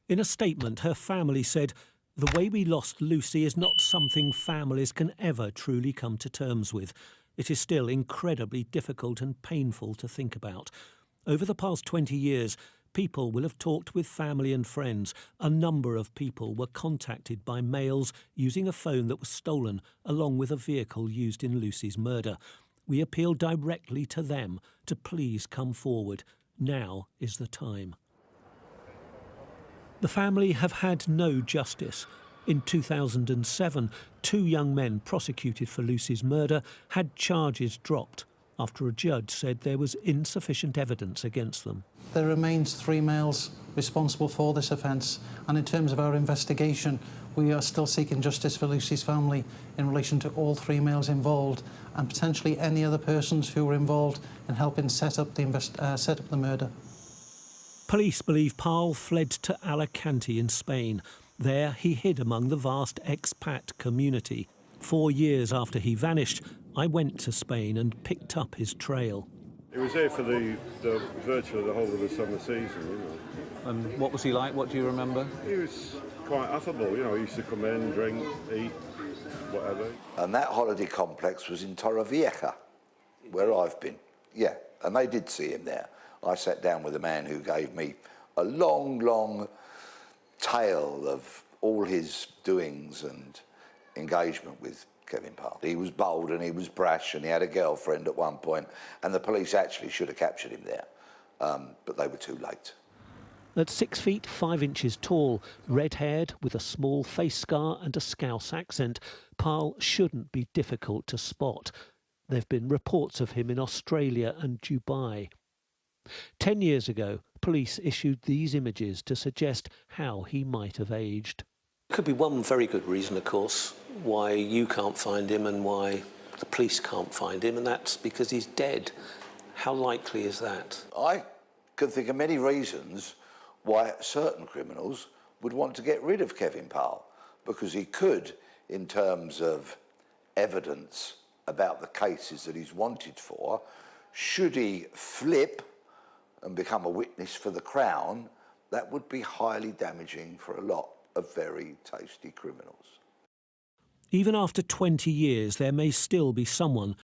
In a statement, her family said, "The way we lost Lucy is not something families can ever truly come to terms with. It is still incredibly difficult and painful to think about. Over the past 20 years, people will have talked with family and friends. A number of people were contacted by males using a phone that was stolen, along with a vehicle used in Lucy's murder. We appeal directly to them to please come forward. Now is the time." The family have had no justice. In 2007, 2 young men prosecuted for Lucy's murder had charges dropped after a judge said there was insufficient evidence against them. There remains 3 males responsible for this offence, and in terms of our investigation, we are still seeking justice for Lucy's family in relation to all 3 males involved and potentially any other persons who were involved in helping set up the murder. Police believe Paul fled to Alicante in Spain. There he hid among the vast expat community. 4 years after he vanished, I went to Spain and picked up his trail. He was here for the virtually the whole of the summer season, you know. And what was he like? What do you remember? He was quite affable, you know. He used to come in, drink, eat, whatever. And that holiday complex was in Torrevieja, where I've been. Yeah, and they did see him there. I sat down with a man who gave me a long, long tale of all his doings and engagement with Kevin Parle. He was bold and he was brash and he had a girlfriend at one point, and the police actually should have captured him there, but they were too late. At 6 feet 5 inches tall, red-haired, with a small face scar and a Scouse accent, Parle shouldn't be difficult to spot. There have been reports of him in Australia and Dubai. 10 years ago, police issued these images to suggest how he might have aged. Could be one very good reason, of course, why you can't find him and why the police can't find him, and that's because he's dead. How likely is that? I can think of many reasons why certain criminals would want to get rid of Kevin Parle, because he could, in terms of evidence about the cases that he's wanted for, should he flip and become a witness for the Crown, that would be highly damaging for a lot of very tasty criminals. Even after 20 years, there may still be someone